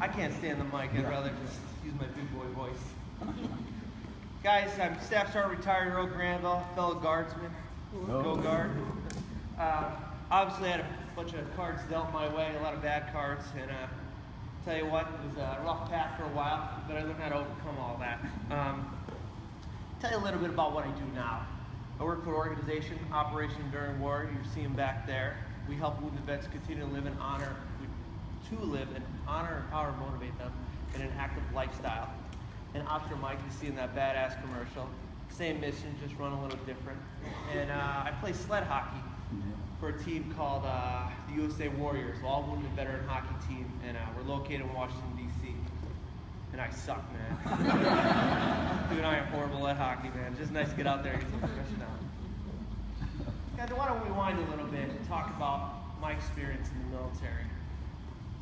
I can't stand the mic. I'd rather just use my big boy voice. Guys, I'm Staff Sergeant retired Earl Granville, fellow guardsman. Go guard. Obviously, I had a bunch of cards dealt my way, a lot of bad cards, and tell you what, it was a rough path for a while, but I learned how to overcome all that. Tell you a little bit about what I do now. I work for an organization, Operation Enduring War. You see them back there. We help wounded vets continue to live and honor, empower, and motivate them in an active lifestyle. And Officer Mike, you see in that badass commercial, same mission, just run a little different. And I play sled hockey for a team called the USA Warriors, all wounded veteran hockey team, and we're located in Washington, D.C. And I suck, man. Dude, I am horrible at hockey, man. It's just nice to get out there and get some professionality. Guys, why don't we rewind a little bit and talk about my experience in the military.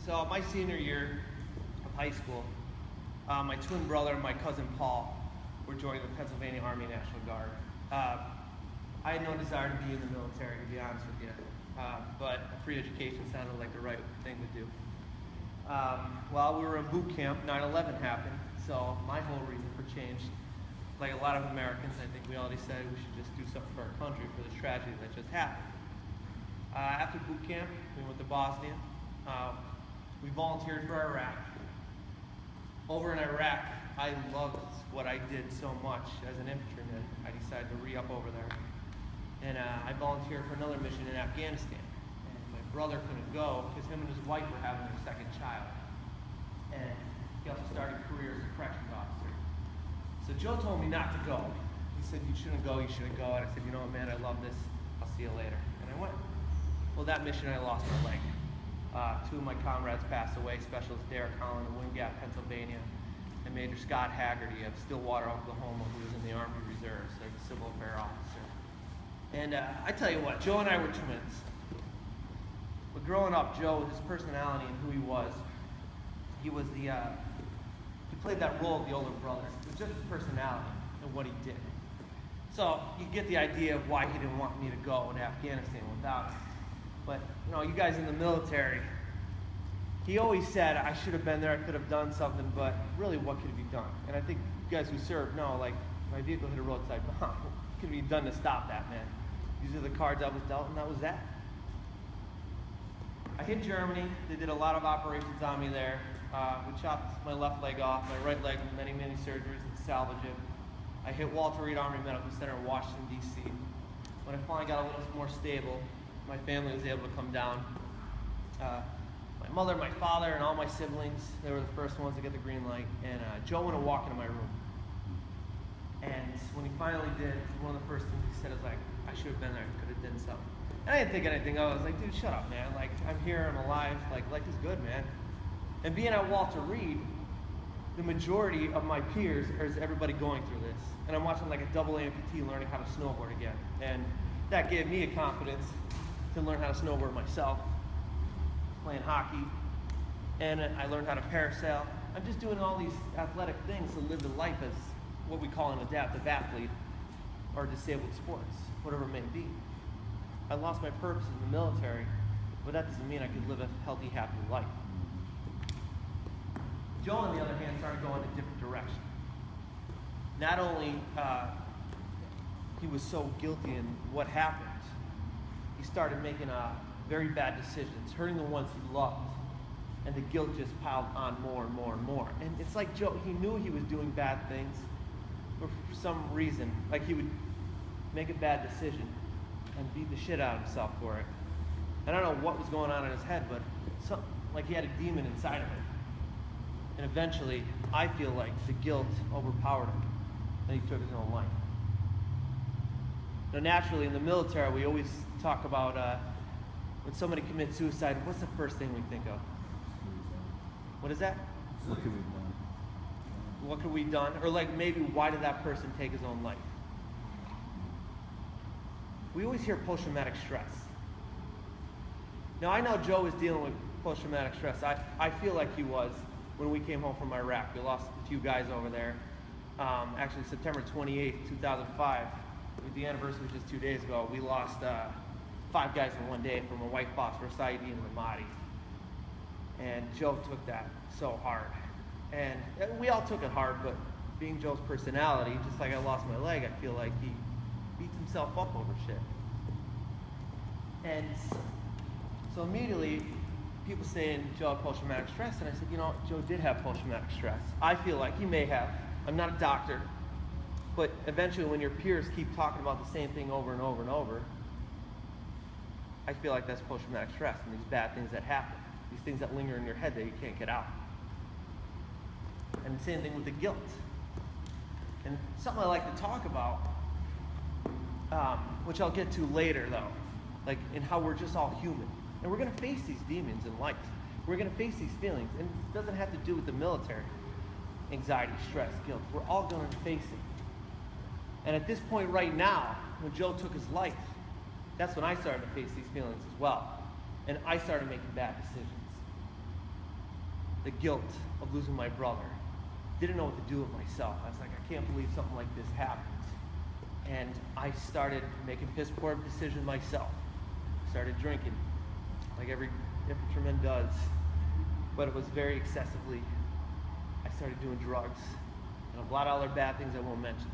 So my senior year of high school, my twin brother and my cousin Paul were joining the Pennsylvania Army National Guard. I had no desire to be in the military, to be honest with you, but free education sounded like the right thing to do. While we were in boot camp, 9/11 happened, so my whole reason for change, like a lot of Americans, I think we all decided we should just do something for our country for this tragedy that just happened. After boot camp, we went to Bosnia. We volunteered for Iraq. Over in Iraq, I loved what I did so much as an infantryman. I decided to re-up over there. And I volunteered for another mission in Afghanistan. And my brother couldn't go because him and his wife were having their second child. And he also started a career as a corrections officer. So Joe told me not to go. He said, you shouldn't go, you shouldn't go. And I said, you know what, man, I love this. I'll see you later. And I went. Well, that mission, I lost my leg. Two of my comrades passed away, Specialist Derek Holland of Wind Gap, Pennsylvania, and Major Scott Haggerty of Stillwater, Oklahoma, who was in the Army Reserves, like a civil affair officer. And I tell you what, Joe and I were twins. But growing up, Joe, his personality and who he was he played that role of the older brother. It was just his personality and what he did. So you get the idea of why he didn't want me to go to Afghanistan without him. But, you know, you guys in the military, he always said, I should have been there, I could have done something, but really, what could be done? And I think you guys who served know, like, my vehicle hit a roadside bomb. What could be done to stop that, man? These are the cards I was dealt, and that was that. I hit Germany. They did a lot of operations on me there. We chopped my left leg off, my right leg with many, many surgeries to salvage it. I hit Walter Reed Army Medical Center in Washington, D.C. When I finally got a little more stable, my family was able to come down. My mother, my father, and all my siblings, they were the first ones to get the green light. And Joe went to walk into my room. And when he finally did, one of the first things he said was like, I should have been there, could have done something. And I didn't think anything. I was like, dude, shut up, man. Like, I'm here, I'm alive. Like, life is good, man. And being at Walter Reed, the majority of my peers is everybody going through this. And I'm watching like a double amputee learning how to snowboard again. And that gave me a confidence to learn how to snowboard myself, playing hockey. And I learned how to parasail. I'm just doing all these athletic things to live the life as what we call an adaptive athlete or disabled sports, whatever it may be. I lost my purpose in the military, but that doesn't mean I could live a healthy, happy life. Joe, on the other hand, started going a different direction. Not only he was so guilty in what happened, he started making very bad decisions, hurting the ones he loved, and the guilt just piled on more and more and more. And it's like Joe, he knew he was doing bad things, but for some reason, like he would make a bad decision and beat the shit out of himself for it. And I don't know what was going on in his head, but like he had a demon inside of him. And eventually, I feel like the guilt overpowered him, and he took his own life. Now, naturally, in the military, we always talk about when somebody commits suicide, what's the first thing we think of? What is that? What could we have done? What could we have done? Or like maybe why did that person take his own life? We always hear post-traumatic stress. Now, I know Joe was dealing with post-traumatic stress. I feel like he was when we came home from Iraq. We lost a few guys over there. Actually, September 28th, 2005, with the anniversary just 2 days ago, we lost 5 guys in one day from a white phosphorus IED in Ramadi. And Joe took that so hard. And we all took it hard, but being Joe's personality, just like I lost my leg, I feel like he beats himself up over shit. And so immediately, people saying Joe had post-traumatic stress, and I said, you know, Joe did have post-traumatic stress. I feel like he may have. I'm not a doctor, but eventually when your peers keep talking about the same thing over and over and over, I feel like that's post-traumatic stress and these bad things that happen, these things that linger in your head that you can't get out. And the same thing with the guilt. And something I like to talk about, which I'll get to later though, like in how we're just all human. And we're going to face these demons in life. We're going to face these feelings. And it doesn't have to do with the military. Anxiety, stress, guilt. We're all going to face it. And at this point right now, when Joe took his life, that's when I started to face these feelings as well. And I started making bad decisions. The guilt of losing my brother. Didn't know what to do with myself. I was like, I can't believe something like this happened. And I started making piss poor decisions myself. Started drinking, like every infantryman does. But it was very excessively. I started doing drugs. And a lot of other bad things I won't mention.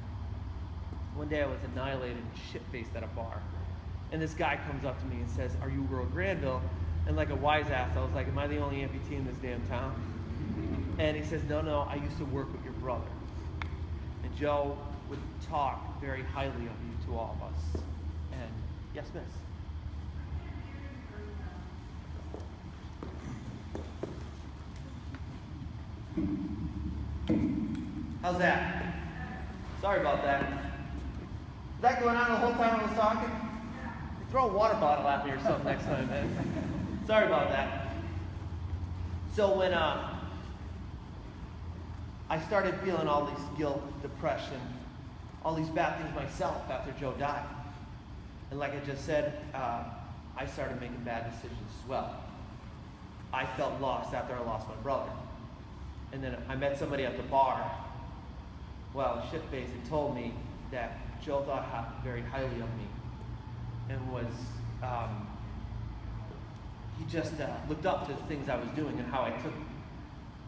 One day I was annihilated and shit-faced at a bar. And this guy comes up to me and says, "Are you Earl Granville?" And like a wise ass, I was like, "Am I the only amputee in this damn town?" And he says, "No, I used to work with your brother." And Joe would talk very highly of you to all of us. And yes, miss. How's that? Sorry about that. Was that going on the whole time I was talking? Throw a water bottle at me or something next time, man. Sorry about that. So when I started feeling all this guilt, depression, all these bad things myself after Joe died. And like I just said, I started making bad decisions as well. I felt lost after I lost my brother. And then I met somebody at the bar, well, shit-faced, and told me that Joe thought very highly of me. And was, he just looked up to the things I was doing and how I took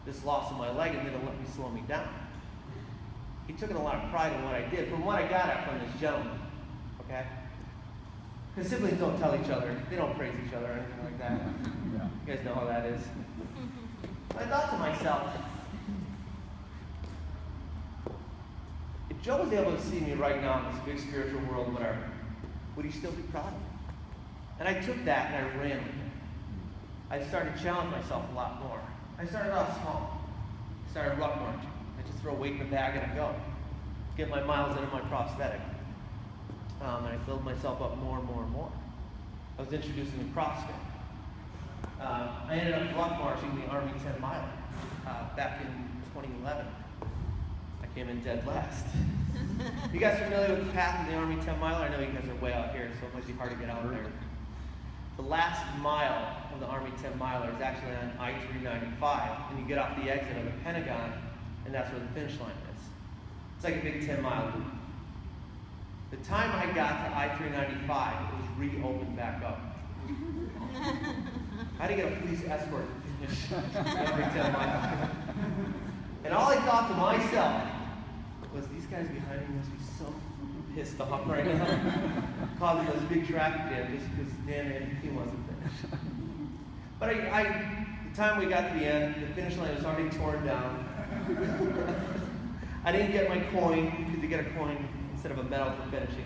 this loss of my leg and didn't let me slow me down. He took in a lot of pride in what I did, from what I got at from this gentleman, okay? Because siblings don't tell each other, they don't praise each other or anything like that. Yeah. You guys know how that is. I thought to myself, if Joe was able to see me right now in this big spiritual world, whatever, would he still be proud of me? And I took that and I ran with it. I started to challenge myself a lot more. I started off small. I started ruck marching. I just throw a weight in the bag and I go. Get my miles into my prosthetic. And I filled myself up more and more and more. I was introduced into CrossFit. I ended up ruck marching the Army 10 miler back in 2011. I came in dead last. You guys familiar with the path of the Army 10 miler? I know you guys are way out here, so it might be hard to get out there. The last mile of the Army 10 miler is actually on I-395, and you get off the exit of the Pentagon, and that's where the finish line is. It's like a big 10-mile loop. The time I got to I-395, it was reopened back up. I had to get a police escort to finish every 10 miles. And all I thought to myself was, these guys behind me must be so pissed off right now, causing this big traffic jam just because Dan amputee wasn't finished. But the time we got to the end, the finish line was already torn down. I didn't get my coin, because you get a coin instead of a medal for finishing.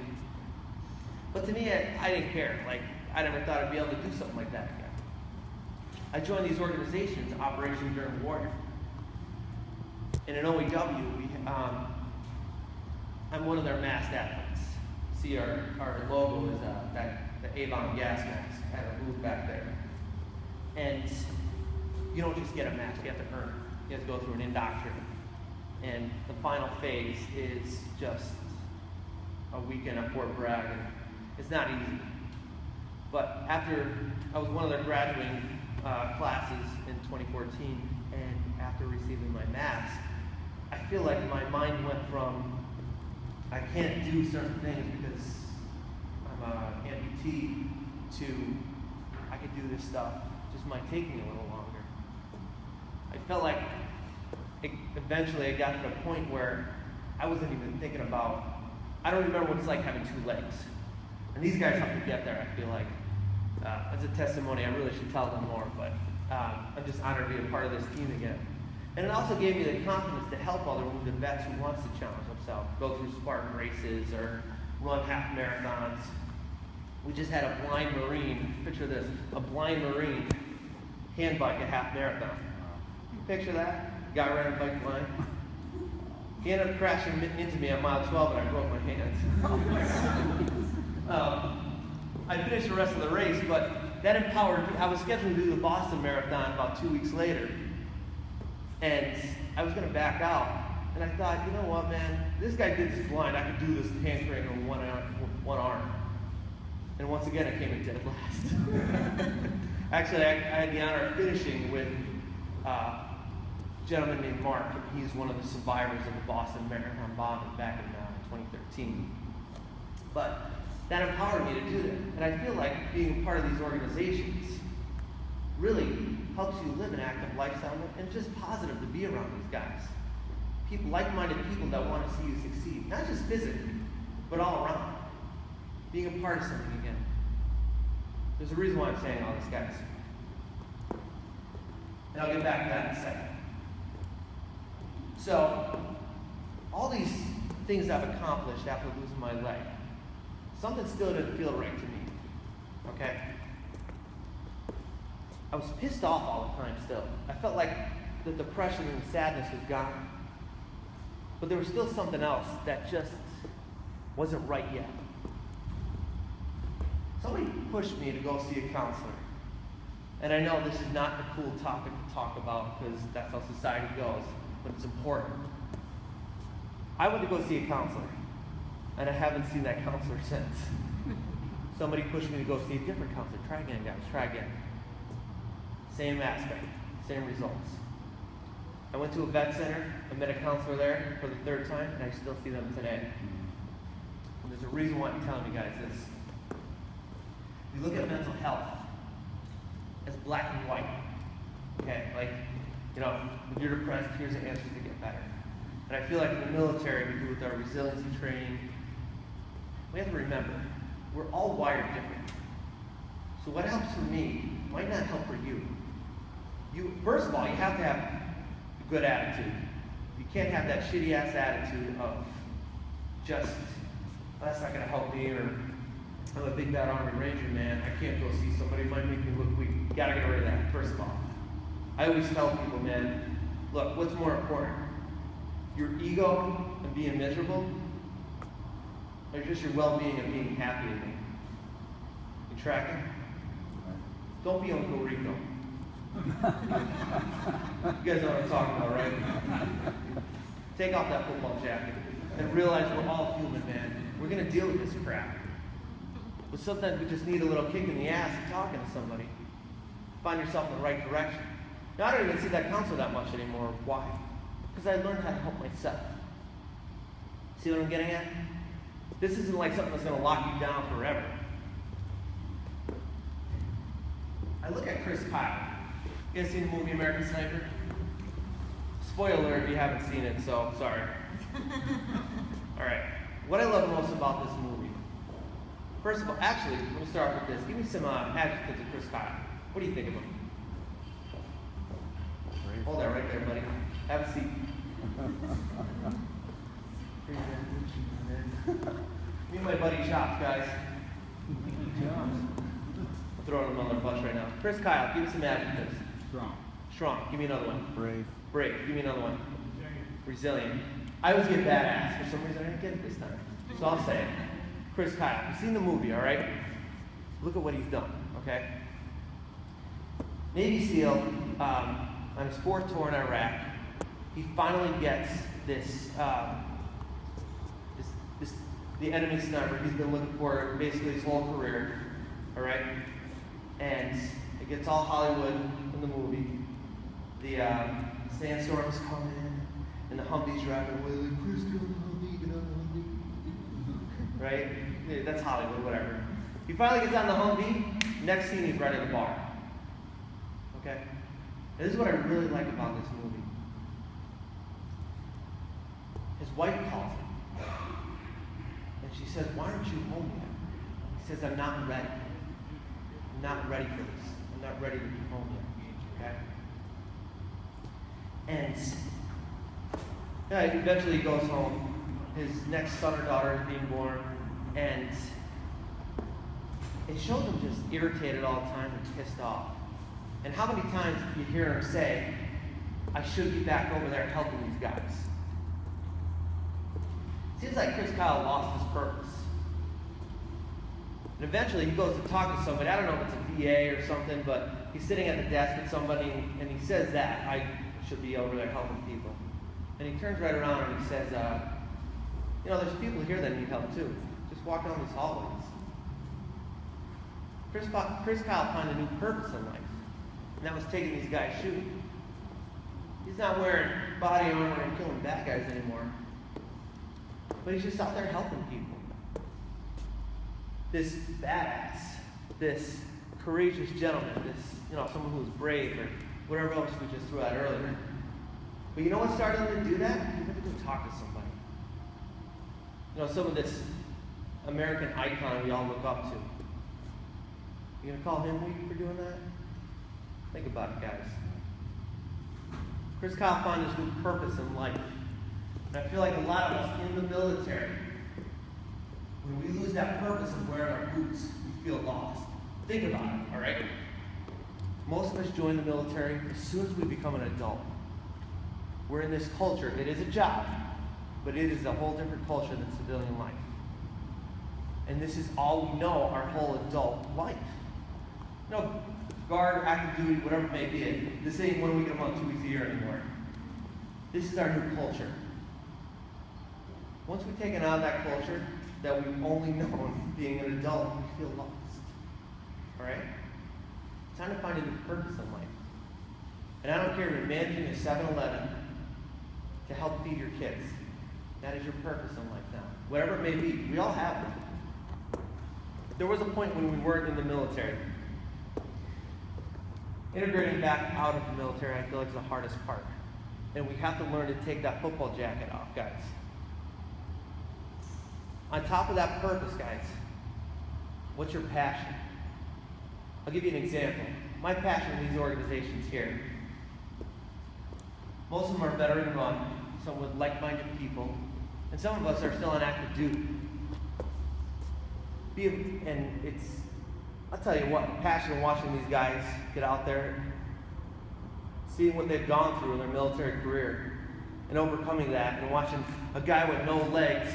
But to me, I didn't care. Like, I never thought I'd be able to do something like that again. I joined these organizations, Operation Enduring Warrior. And in OEW, I'm one of their masked athletes. See, our logo is the Avon gas mask. I have a booth back there. And you don't just get a mask, you have to earn it. You have to go through an indoctrination. And the final phase is just a weekend at Fort Bragg. And it's not easy. But after, I was one of their graduating classes in 2014, and after receiving my mask, I feel like my mind went from, I can't do certain things because I'm an amputee, to I could do this stuff, just might take me a little longer. felt like eventually I got to the point where I wasn't even thinking about, I don't remember what it's like having two legs. And these guys helped me get there, I feel like. As a testimony, I really should tell them more, but I'm just honored to be a part of this team again. And it also gave me the confidence to help other wounded vets who wants to challenge themselves, go through Spartan races or run half marathons. We just had a blind Marine, picture this, a blind Marine hand bike a half marathon. Picture that? Guy riding a bike blind. He ended up crashing into me on mile 12 and I broke my hands. I finished the rest of the race, but that empowered me. I was scheduled to do the Boston Marathon about 2 weeks later. And I was going to back out. And I thought, you know what, man? This guy did this blind. I could do this hand crank on one arm. And once again, I came in dead last. Actually, I had the honor of finishing with a gentleman named Mark. He's one of the survivors of the Boston Marathon bombing back in 2013. But that empowered me to do that. And I feel like being part of these organizations really helps you live an active lifestyle and just positive to be around these guys. People, like-minded people that want to see you succeed, not just physically, but all around. Being a part of something again. There's a reason why I'm saying all this, guys. And I'll get back to that in a second. So, all these things I've accomplished after losing my leg, something still didn't feel right to me. Okay? I was pissed off all the time still. I felt like the depression and sadness was gone. But there was still something else that just wasn't right yet. Somebody pushed me to go see a counselor. And I know this is not a cool topic to talk about because that's how society goes, but it's important. I went to go see a counselor, and I haven't seen that counselor since. Somebody pushed me to go see a different counselor. Try again, guys, try again. Same aspect, same results. I went to a vet center, I met a counselor there for the third time, and I still see them today. And there's a reason why I'm telling you guys this. We look at mental health as black and white. Okay, like, you know, if you're depressed, here's the answers to get better. And I feel like in the military, we do with our resiliency training, we have to remember, we're all wired different. So what helps for me might not help for you. First of all, you have to have a good attitude. You can't have that shitty ass attitude of just, oh, that's not gonna help me, or I'm a big bad Army Ranger, man. I can't go see somebody, it might make me look weak. You gotta get rid of that, first of all. I always tell people, man, look, what's more important? Your ego and being miserable, or just your well-being and being happy in me? You tracking? Don't be Uncle Rico. You guys know what I'm talking about, right? Take off that football jacket and realize we're all human, man. We're gonna deal with this crap. But sometimes we just need a little kick in the ass and talking to somebody. Find yourself in the right direction. Now, I don't even see that counselor that much anymore. Why? Because I learned how to help myself. See what I'm getting at? This isn't like something that's going to lock you down forever. I look at Chris Kyle. You guys seen the movie American Sniper? Spoiler alert if you haven't seen it, so sorry. Alright. What I love most about this movie. First of all, actually, let me start with this. Give me some adjectives of Chris Kyle. What do you think of him? Hold that right there, buddy. Have a seat. Me and my buddy Chops, guys. I'm throwing him on the bus right now. Chris Kyle, give me some adjectives. Strong. Strong. Give me another one. Brave. Brave. Give me another one. Resilient. I always get badass. For some reason, I didn't get it this time. So I'll say it. Chris Kyle, you've seen the movie, all right? Look at what he's done, okay? Navy SEAL, on his 4th tour in Iraq, he finally gets the enemy sniper he's been looking for basically his whole career, all right? And it gets all Hollywood in the movie. The sandstorms come in, and the Humvee's driving away, like, Chris, get on the Humvee, get on the Humvee. Right? Yeah, that's Hollywood, whatever. He finally gets on the Humvee, next scene he's right at the bar. Okay? And this is what I really like about this movie. His wife calls him. And she says, "Why aren't you home yet?" He says, "I'm not ready. I'm not ready for this. I'm not ready to be home yet." Okay? And eventually he goes home. His next son or daughter is being born. And it shows him just irritated all the time and pissed off. And how many times you hear him say, "I should be back over there helping these guys." Seems like Chris Kyle lost his purpose. And eventually he goes to talk to somebody. I don't know if it's a VA or something, but he's sitting at the desk with somebody and he says that, "I should be over there helping people." And he turns right around and he says, there's people here that need help too. Just walk down these hallways. Chris Kyle found a new purpose in life. And that was taking these guys shooting. He's not wearing body armor and killing bad guys anymore. But he's just out there helping people. This badass, this courageous gentleman, this, someone who's brave or whatever else we just threw out earlier. But you know what started him to do that? He went to go talk to somebody. Some of this American icon we all look up to. You gonna call him weak for doing that? Think about it, guys. Chris Kyle found his new purpose in life. And I feel like a lot of us in the military, when we lose that purpose of wearing our boots, we feel lost. Think about it, all right? Most of us join the military as soon as we become an adult. We're in this culture. It is a job, but it is a whole different culture than civilian life. And this is all we know our whole adult life. Guard, active duty, whatever it may be. This ain't 1 week a month, 2 weeks a year anymore. This is our new culture. Once we've taken out of that culture that we've only known being an adult, we feel lost. All right? It's time to find a new purpose in life. And I don't care if you're managing a 7-Eleven to help feed your kids. That is your purpose in life now. Whatever it may be, we all have it. There was a point when we weren't in the military. Integrating back out of the military, I feel like is the hardest part. And we have to learn to take that football jacket off, guys. On top of that purpose, guys, what's your passion? I'll give you an example. My passion in these organizations here. Most of them are veteran run, some with like-minded people, and some of us are still on active duty. I'll tell you what, the passion of watching these guys get out there, seeing what they've gone through in their military career, and overcoming that, and watching a guy with no legs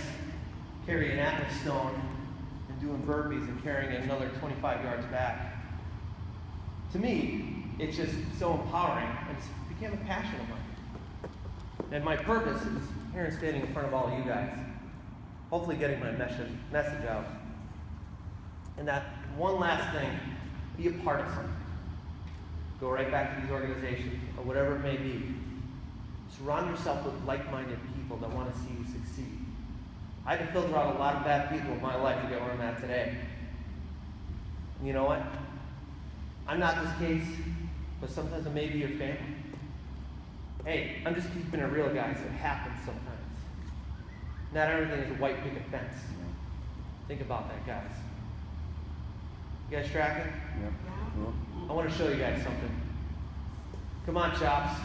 carry an Atlas stone and doing burpees and carrying it another 25 yards back. To me, it's just so empowering, and it became a passion of mine. And my purpose is here and standing in front of all of you guys, hopefully getting my message out. And that one last thing, be a part of something. Go right back to these organizations, or whatever it may be. Surround yourself with like-minded people that want to see you succeed. I had to filter out a lot of bad people in my life to get where I'm at today. And you know what? I'm not this case, but sometimes it may be your family. Hey, I'm just keeping it real, guys. It happens sometimes. Not everything is a white picket fence. Think about that, guys. You guys tracking? Yeah. I want to show you guys something. Come on, Chops.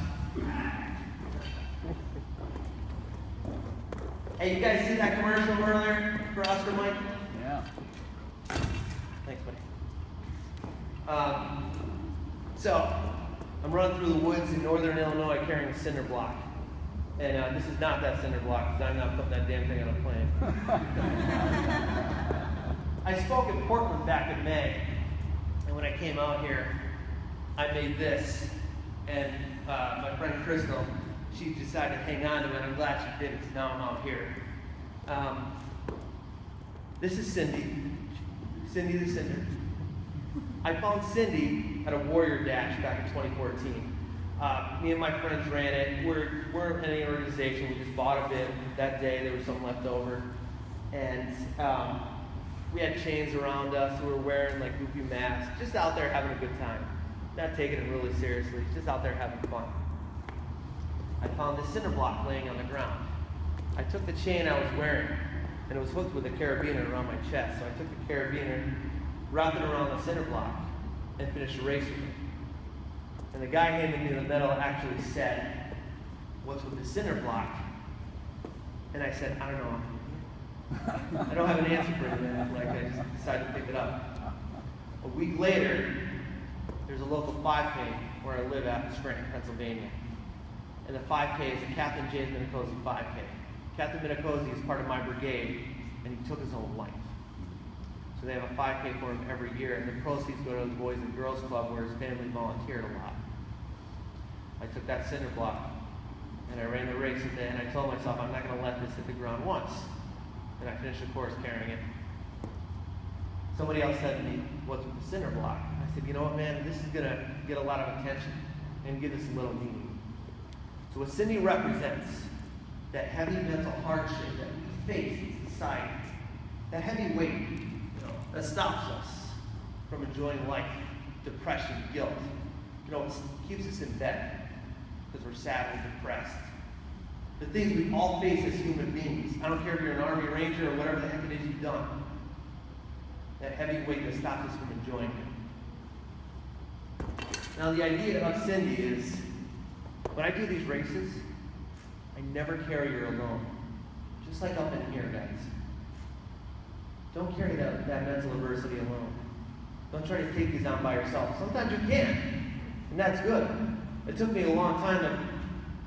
Hey, you guys see that commercial earlier for Oscar Mike? Yeah. Thanks, buddy. So, I'm running through the woods in northern Illinois carrying a cinder block. And this is not that cinder block, because I'm not putting that damn thing on a plane. I spoke in Portland back in May, and when I came out here, I made this. And my friend Crystal, she decided to hang on to it. I'm glad she did, because now I'm out here. This is Cindy. Cindy the Cinder. I found Cindy at a Warrior Dash back in 2014. Me and my friends ran it. We're in any organization. We just bought a bit that day. There was some left over. And we had chains around us. We were wearing like goofy masks, just out there having a good time. not taking it really seriously, just out there having fun. I found this cinder block laying on the ground. I took the chain I was wearing, and it was hooked with a carabiner around my chest. So I took the carabiner, wrapped it around the cinder block, and finished the race with it. And the guy handed me the medal actually said, "What's with the cinder block?" And I said, "I don't know. I don't have an answer for you, man." Like, I just decided to pick it up. A week later, there's a local 5K where I live at in Scranton, Pennsylvania. And the 5K is a Captain James Minicozy 5K. Captain Minicozy is part of my brigade, and he took his own life. So they have a 5K for him every year, and the proceeds go to the Boys and Girls Club where his family volunteered a lot. I took that cinder block, and I ran the race with it, and I told myself, I'm not going to let this hit the ground once. And I finished the course carrying it. Somebody else said to me, "What's with the cinder block?" I said, "You know what, man, this is going to get a lot of attention and give this a little meaning." So what Cindy represents, that heavy mental hardship that we face in society, that heavy weight, that stops us from enjoying life, depression, guilt. It keeps us in bed because we're sad and depressed. The things we all face as human beings. I don't care if you're an Army Ranger or whatever the heck it is you've done. That heavy weight that stops us from enjoying it. Now the idea of Cindy is, when I do these races, I never carry her alone. Just like up in here, guys. Don't carry that mental adversity alone. Don't try to take these on by yourself. Sometimes you can, and that's good. It took me a long time to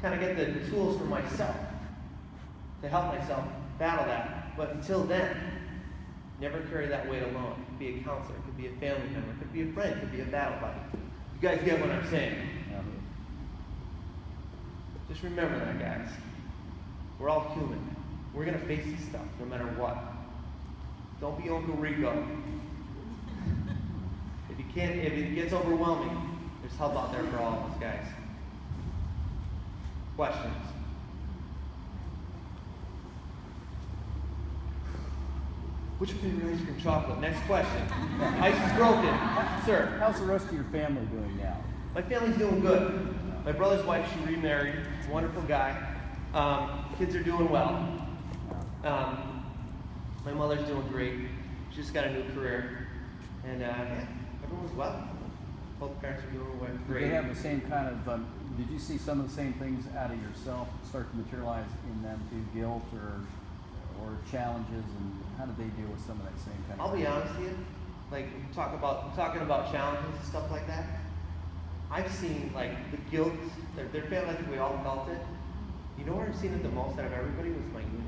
kind of get the tools for myself, to help myself battle that. But until then, never carry that weight alone. It could be a counselor, it could be a family member, it could be a friend, it could be a battle buddy. You guys get what I'm saying? Yeah. Just remember that, guys. We're all human. We're going to face this stuff no matter what. Don't be Uncle Rico. If it gets overwhelming, there's help out there for all of us, guys. Questions? What's your favorite ice cream? Chocolate. Next question. Ice is broken. Sir. How's the rest of your family doing now? My family's doing good. My brother's wife, she remarried. Wonderful guy. Kids are doing well. My mother's doing great. She just got a new career. And everyone's well. Both parents are doing great. Did they have the same kind of, did you see some of the same things out of yourself start to materialize in them too? Guilt or challenges, and how did they deal with some of that same kind of I'll be honest with you, like talking about challenges and stuff like that, I've seen like the guilt, their family, I think we all felt it. You know where I've seen it the most out of everybody was my unit.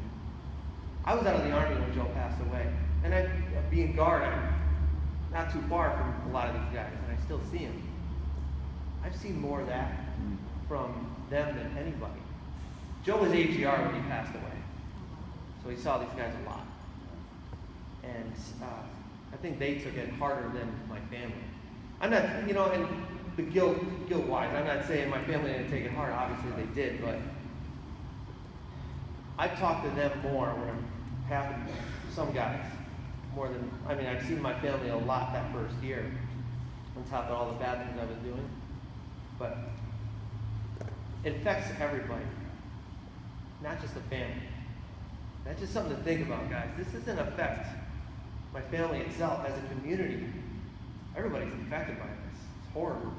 I was out of the Army when Joe passed away, and being guard, I'm not too far from a lot of these guys, and I still see them. I've seen more of that from them than anybody. Joe was AGR when he passed away, so he saw these guys a lot. And I think they took it harder than my family. I'm not, and the guilt-wise, I'm not saying my family didn't take it hard. Obviously they did, but I've talked to them more when it happened to some guys. More than, I've seen my family a lot that first year, on top of all the bad things I was doing. But it affects everybody, not just the family. That's just something to think about, guys. This doesn't affect my family itself as a community. Everybody's affected by this. It's horrible.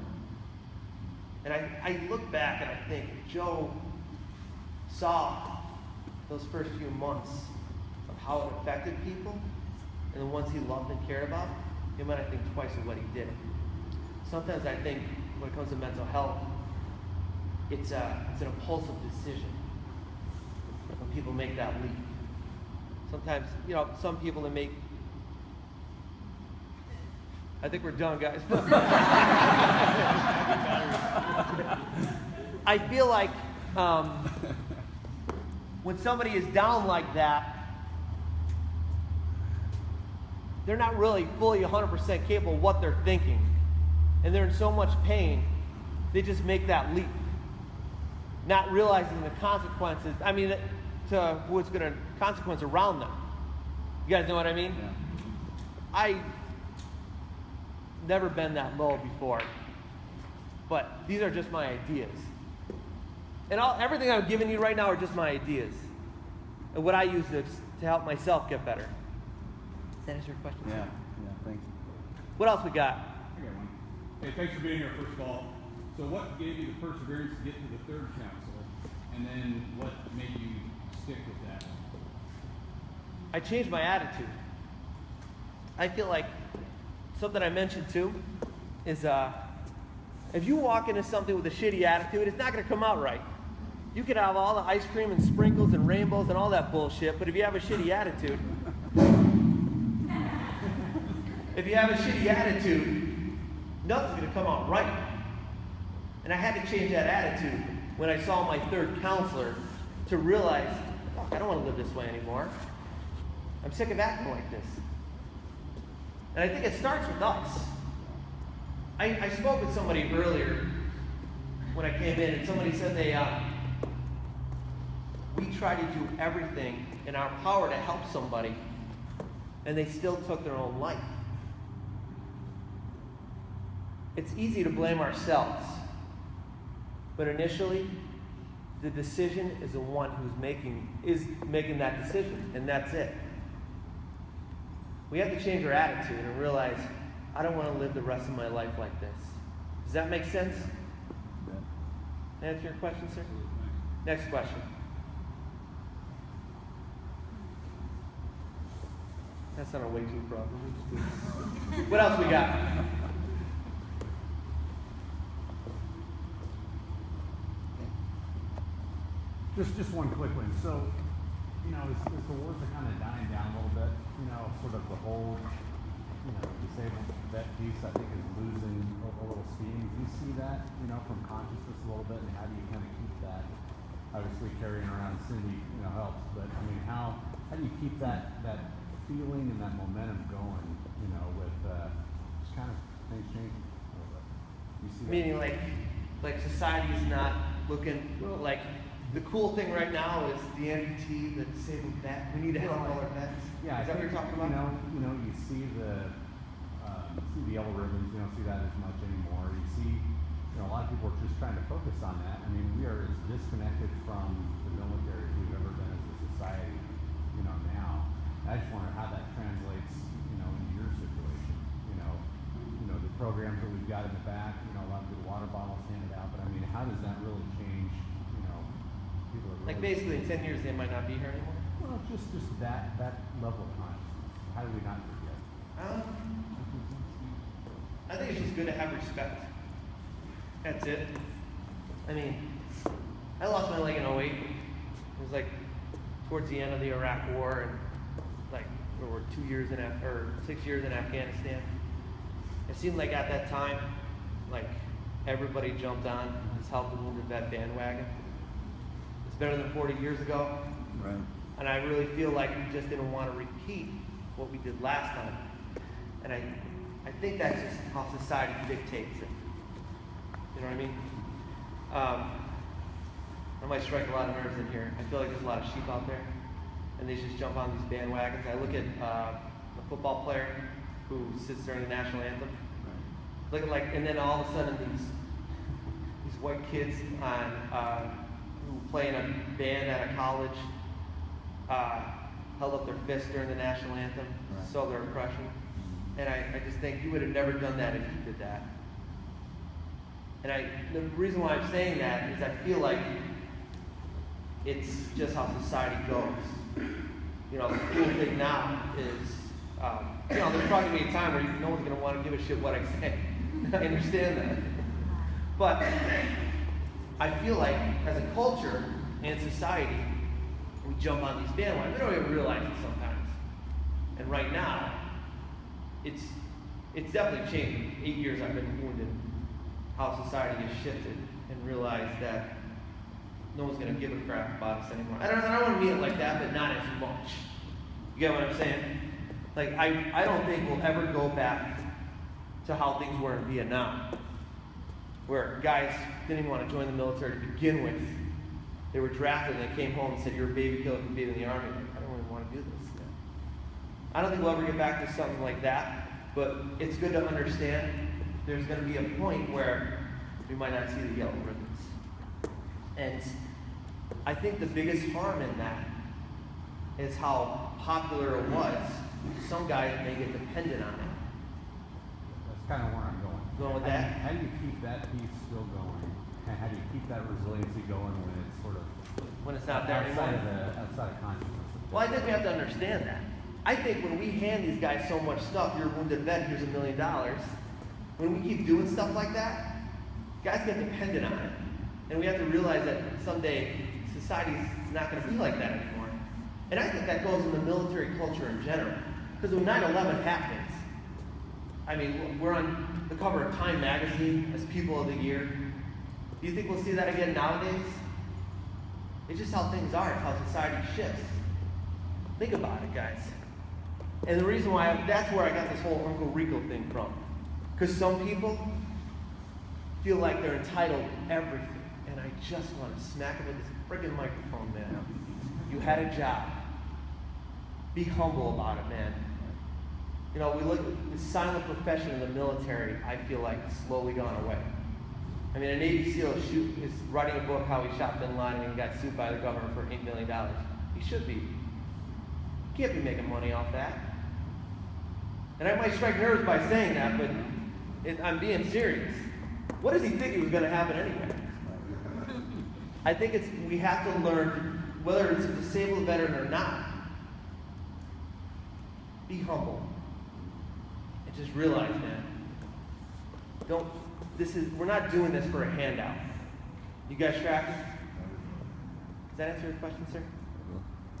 And I look back and I think if Joe saw those first few months of how it affected people and the ones he loved and cared about, he might think twice of what he did. Sometimes I think when it comes to mental health, it's an impulsive decision when people make that leap. Sometimes, some people that make... I think we're done, guys. I feel like when somebody is down like that, they're not really fully 100% capable of what they're thinking. And they're in so much pain, they just make that leap. Not realizing the consequences, to what's going to consequence around them. You guys know what I mean? Yeah. I've never been that low before. but these are just my ideas. And everything I'm giving you right now are just my ideas. And what I use to help myself get better. Does that answer your question? Yeah, thank you. What else we got? I got one. Hey, thanks for being here, first of all. So what gave you the perseverance to get to the third council? And then what made you stick with that? I changed my attitude. I feel like something I mentioned too is if you walk into something with a shitty attitude, it's not going to come out right. You could have all the ice cream and sprinkles and rainbows and all that bullshit, but if you have a shitty attitude, nothing's going to come out right. And I had to change that attitude when I saw my third counselor to realize, fuck, I don't want to live this way anymore. I'm sick of acting like this. And I think it starts with us. I spoke with somebody earlier when I came in, and somebody said we try to do everything in our power to help somebody, and they still took their own life. It's easy to blame ourselves, but initially, the decision is the one who's making that decision, and that's it. We have to change our attitude and realize, I don't want to live the rest of my life like this. Does that make sense? Yeah. Answer your question, sir? Next question. That sounded way too proper. What else we got? Just one quick one. So, as the wars are kind of dying down a little bit, sort of the whole, disabled vet piece, I think, is losing a little steam. Do you see that, from consciousness a little bit, and how do you kind of keep that? Obviously, carrying around Cindy, helps, but I mean, how do you keep that feeling and that momentum going, with just kind of things changing a little bit? You see that? Meaning like society is not looking like. The cool thing right now is the amputee, the disabled vet. We need to help all our vets. Yeah, is that what you're talking about? You see the yellow ribbons. You don't see that as much anymore. You see, a lot of people are just trying to focus on that. I mean, we are as disconnected from the military as we've ever been as a society. Now. I just wonder how that translates, into your situation. The programs that we've got in the back. A lot of good water bottles handed out. But I mean, how does that really change? Like basically in 10 years they might not be here anymore? Well, just that level of consciousness. How do we not forget? I think it's just good to have respect. That's it. I mean, I lost my leg in 08. It was like towards the end of the Iraq War, and like there were 6 years in Afghanistan. It seemed like at that time, like everybody jumped on this Help the Wounded Vet bandwagon. It's better than 40 years ago. Right. And I really feel like we just didn't want to repeat what we did last time. And I think that's just how society dictates it. You know what I mean? I might strike a lot of nerves in here. I feel like there's a lot of sheep out there, and they just jump on these bandwagons. I look at a football player who sits during the national anthem. Look at and then all of a sudden these white kids who play in a band at a college held up their fists during the national anthem, saw their oppression. And I just think you would have never done that if you did that. And the reason why I'm saying that is I feel like it's just how society goes. The cool thing now is, there's probably going to be a time where no one's going to want to give a shit what I say. I understand that. But I feel like as a culture and society, we jump on these bandwagons. We don't even realize it sometimes. And right now, it's definitely changed. 8 years I've been wounded, how society has shifted and realized that no one's going to give a crap about us anymore. I don't want to mean it like that, but not as much. You get what I'm saying? Like, I don't think we'll ever go back to how things were in Vietnam, where guys didn't even want to join the military to begin with. They were drafted and they came home and said, "You're a baby killer from being in the army." I don't even want to do this. I don't think we'll ever get back to something like that, but it's good to understand there's going to be a point where We might not see the yellow ribbons. And I think the biggest harm in that is how popular it was. Some guys may get dependent on it. That's kind of where I'm going. Going with that? How do you keep that piece still going? And how do you keep that resiliency going when it's sort of When it's not there anymore. outside of consciousness? Well, I think we have to understand that. I think when we hand these guys so much stuff, you're a wounded vet, here's $1 million. When we keep doing stuff like that, guys get dependent on it. And we have to realize that someday society's not going to be like that anymore. And I think that goes in the military culture in general. Because when 9/11 happens, I mean, we're on the cover of Time magazine as People of the Year. Do you think we'll see that again nowadays? It's just how things are, it's how society shifts. Think about it, guys. And the reason why, that's where I got this whole Uncle Rico thing from. Because some people feel like they're entitled to everything. And I just want to smack them with this friggin' microphone, man. You had a job. Be humble about it, man. You know, we look at the silent profession in the military, I feel like it's slowly gone away. I mean, a Navy SEAL is writing a book how he shot Bin Laden and got sued by the government for $8 million. He should be. He can't be making money off that. And I might strike nerves by saying that, but I'm being serious. What does he think was going to happen anyway? I think we have to learn, whether it's a disabled veteran or not, be humble. And just realize, man, we're not doing this for a handout. You guys tracking? Does that answer your question, sir?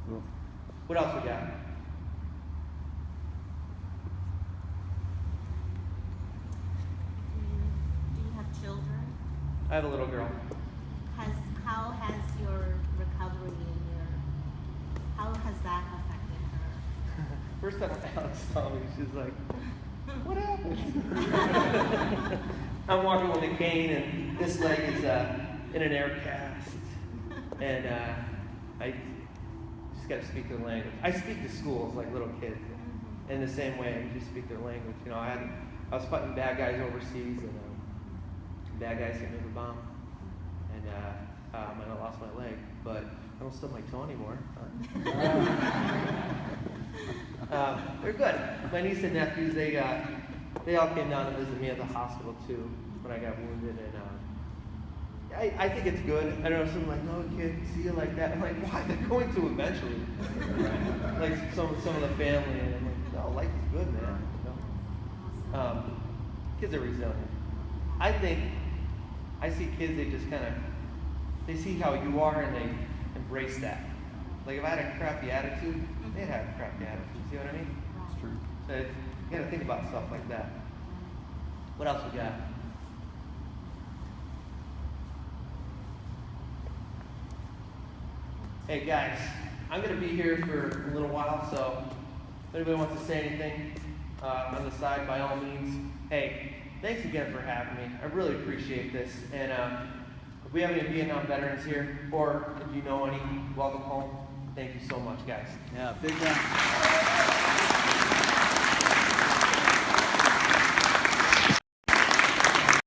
Cool. What else we got? Do you have children? I have a little girl. How has your recovery how has that affected her? First time Alex saw me, she's like, what happened? I'm walking with a cane, and this leg is in an air cast. And I just got to speak their language. I speak to schools like little kids. In the same way, I just speak their language. You know, I was fighting bad guys overseas, and bad guys hit me with a bomb. And I lost my leg, but I don't stub my toe anymore. They're good. My niece and nephews, they all came down to visit me at the hospital too when I got wounded, and I think it's good. I don't know, some like, no kid, see you like that. I'm like, why? They're going to eventually. Like some of the family, and I'm like, no, life is good, man. You know? Kids are resilient. I think I see kids, they see how you are and they embrace that. Like if I had a crappy attitude, they'd have a crappy attitude. See what I mean? It's true. So you gotta think about stuff like that. What else we got? Hey guys, I'm gonna be here for a little while, so if anybody wants to say anything on the side, by all means. Hey, thanks again for having me. I really appreciate this. And if we have any Vietnam veterans here, or if you know any, welcome home. Thank you so much, guys. Yeah, big round.